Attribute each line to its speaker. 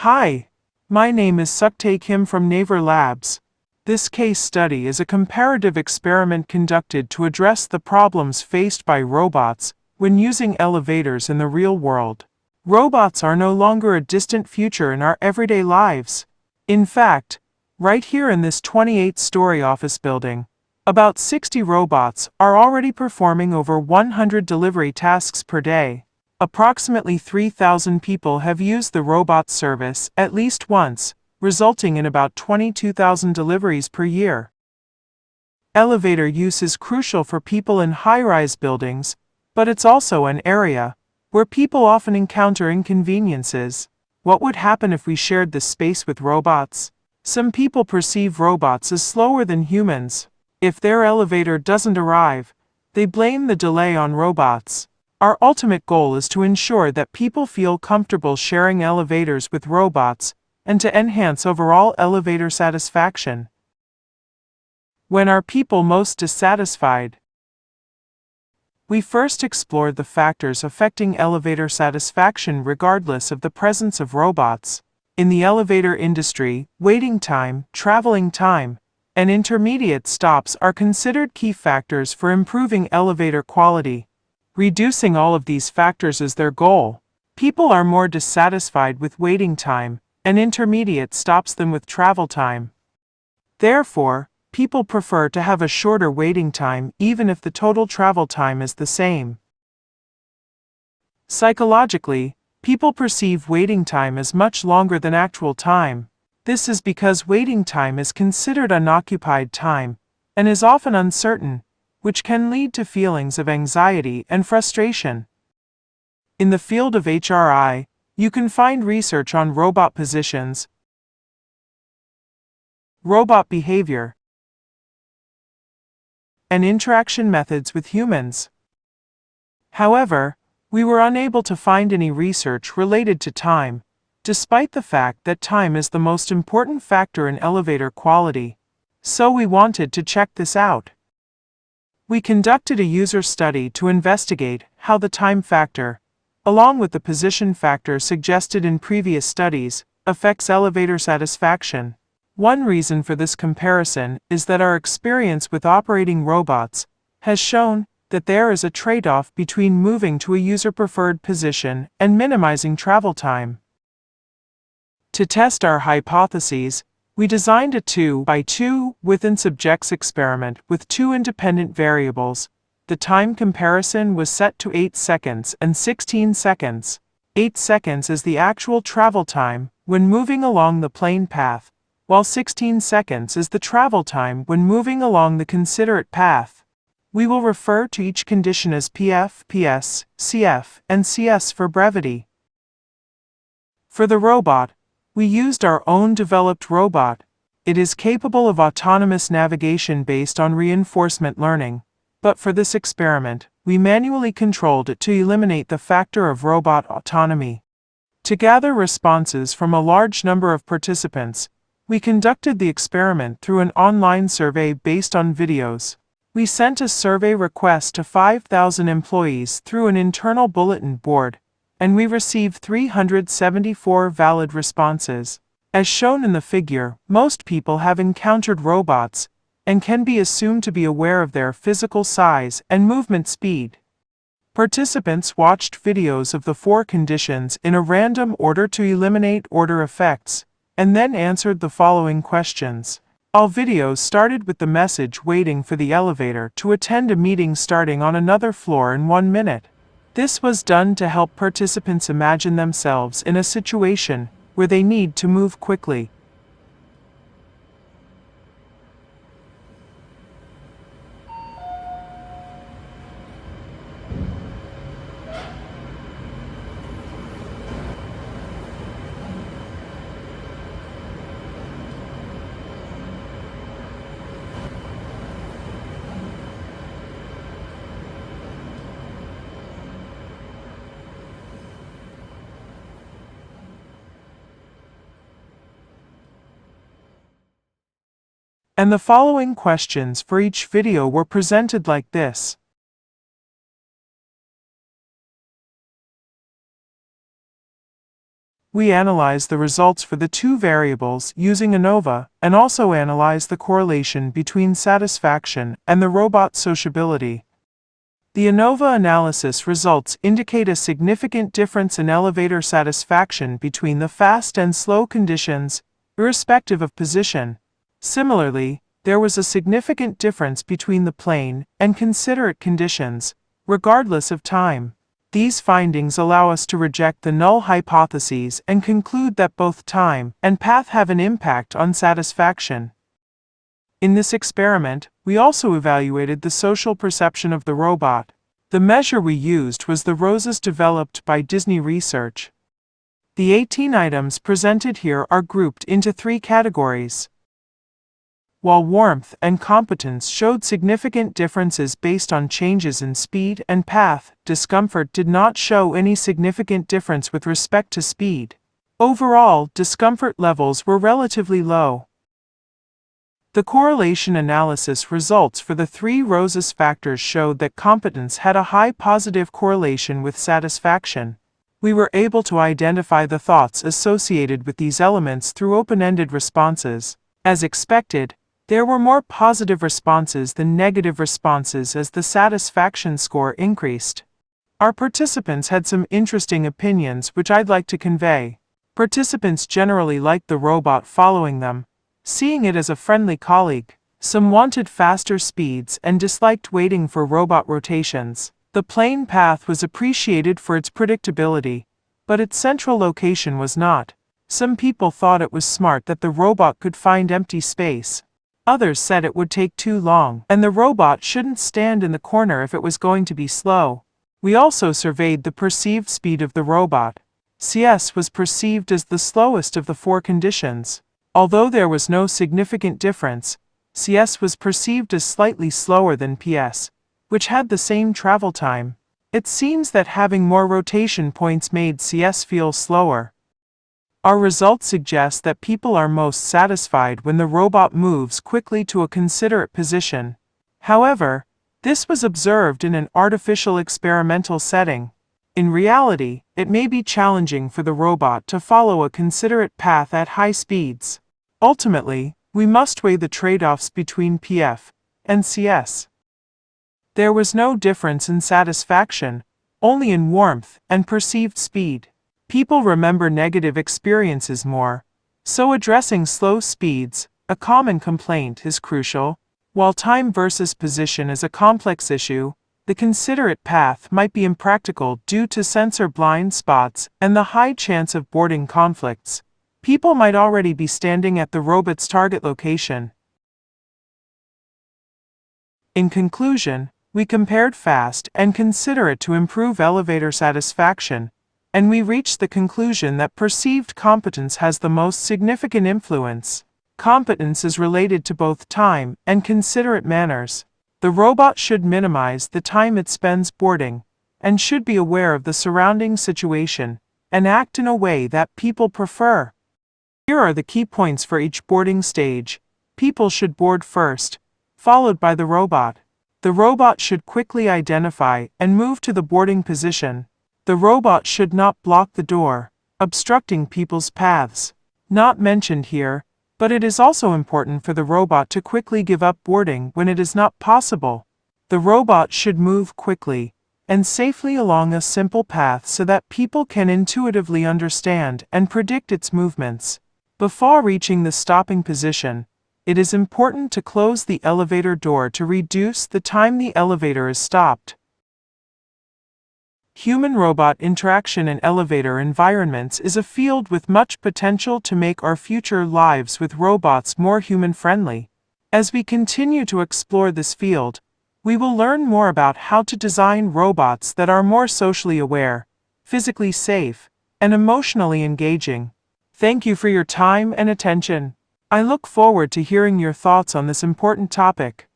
Speaker 1: Hi, my name is Seoktae Kim from Naver Labs. This case study is a comparative experiment conducted to address the problems faced by robots when using elevators in the real world. Robots are no longer a distant future in our everyday lives. In fact, right here in this 28-story office building, about 60 robots are already performing over 100 delivery tasks per day. Approximately 3,000 people have used the robot service at least once, resulting in about 22,000 deliveries per year. Elevator use is crucial for people in high-rise buildings, but it's also an area where people often encounter inconveniences. What would happen if we shared this space with robots? Some people perceive robots as slower than humans. If their elevator doesn't arrive, they blame the delay on robots. Our ultimate goal is to ensure that people feel comfortable sharing elevators with robots and to enhance overall elevator satisfaction. When are people most dissatisfied? We first explored the factors affecting elevator satisfaction regardless of the presence of robots. In the elevator industry, waiting time, traveling time, and intermediate stops are considered key factors for improving elevator quality. Reducing all of these factors is their goal. People are more dissatisfied with waiting time and intermediate stops than with travel time. Therefore, people prefer to have a shorter waiting time even if the total travel time is the same. Psychologically, people perceive waiting time as much longer than actual time. This is because waiting time is considered unoccupied time and is often uncertain, which can lead to feelings of anxiety and frustration. In the field of HRI, you can find research on robot positions, robot behavior, and interaction methods with humans. However, we were unable to find any research related to time, despite the fact that time is the most important factor in elevator quality. So we wanted to check this out. We conducted a user study to investigate how the time factor, along with the position factor suggested in previous studies, affects elevator satisfaction. One reason for this comparison is that our experience with operating robots has shown that there is a trade-off between moving to a user-preferred position and minimizing travel time. To test our hypotheses, we designed a 2x2 within subjects experiment with two independent variables. The time comparison was set to 8 seconds and 16 seconds. 8 seconds is the actual travel time when moving along the plane path, while 16 seconds is the travel time when moving along the considerate path. We will refer to each condition as PF, PS, CF, and CS for brevity. For the robot, we used our own developed robot. It is capable of autonomous navigation based on reinforcement learning, but for this experiment, we manually controlled it to eliminate the factor of robot autonomy. To gather responses from a large number of participants, we conducted the experiment through an online survey based on videos. We sent a survey request to 5,000 employees through an internal bulletin board, and we received 374 valid responses. As shown in the figure, most people have encountered robots and can be assumed to be aware of their physical size and movement speed. Participants watched videos of the 4 conditions in a random order to eliminate order effects, and then answered the following questions. All videos started with the message waiting for the elevator to attend a meeting starting on another floor in 1 minute. This was done to help participants imagine themselves in a situation where they need to move quickly. And the following questions for each video were presented like this. we analyze the results for the two variables using ANOVA and also analyze the correlation between satisfaction and the robot's sociability. The ANOVA analysis results indicate a significant difference in elevator satisfaction between the fast and slow conditions, irrespective of position. Similarly, there was a significant difference between the plain and considerate conditions, regardless of time. These findings allow us to reject the null hypotheses and conclude that both time and path have an impact on satisfaction. In this experiment, we also evaluated the social perception of the robot. The measure we used was the roses developed by Disney Research. The 18 items presented here are grouped into 3 categories. While warmth and competence showed significant differences based on changes in speed and path, discomfort did not show any significant difference with respect to speed. Overall, discomfort levels were relatively low. The correlation analysis results for the 3 roses factors showed that competence had a high positive correlation with satisfaction. We were able to identify the thoughts associated with these elements through open-ended responses. As expected, there were more positive responses than negative responses as the satisfaction score increased. Our participants had some interesting opinions which I'd like to convey. Participants generally liked the robot following them, seeing it as a friendly colleague. Some wanted faster speeds and disliked waiting for robot rotations. The plain path was appreciated for its predictability, but its central location was not. Some people thought it was smart that the robot could find empty space. Others said it would take too long, and the robot shouldn't stand in the corner if it was going to be slow. We also surveyed the perceived speed of the robot. CS was perceived as the slowest of the 4 conditions. Although there was no significant difference, CS was perceived as slightly slower than PS, which had the same travel time. It seems that having more rotation points made CS feel slower. Our results suggest that people are most satisfied when the robot moves quickly to a considerate position. However, this was observed in an artificial experimental setting. In reality, it may be challenging for the robot to follow a considerate path at high speeds. Ultimately, we must weigh the trade-offs between PF and CS. There was no difference in satisfaction, only in warmth and perceived speed. People remember negative experiences more, so addressing slow speeds, a common complaint, is crucial. While time versus position is a complex issue, the considerate path might be impractical due to sensor blind spots and the high chance of boarding conflicts. People might already be standing at the robot's target location. In conclusion, we compared fast and considerate to improve elevator satisfaction, and we reached the conclusion that perceived competence has the most significant influence. Competence is related to both time and considerate manners. The robot should minimize the time it spends boarding, and should be aware of the surrounding situation, and act in a way that people prefer. Here are the key points for each boarding stage. People should board first, followed by the robot. The robot should quickly identify and move to the boarding position. The robot should not block the door, obstructing people's paths. Not mentioned here, but it is also important for the robot to quickly give up boarding when it is not possible. The robot should move quickly and safely along a simple path so that people can intuitively understand and predict its movements. Before reaching the stopping position, it is important to close the elevator door to reduce the time the elevator is stopped. Human-robot interaction in elevator environments is a field with much potential to make our future lives with robots more human-friendly. As we continue to explore this field, we will learn more about how to design robots that are more socially aware, physically safe, and emotionally engaging. Thank you for your time and attention. I look forward to hearing your thoughts on this important topic.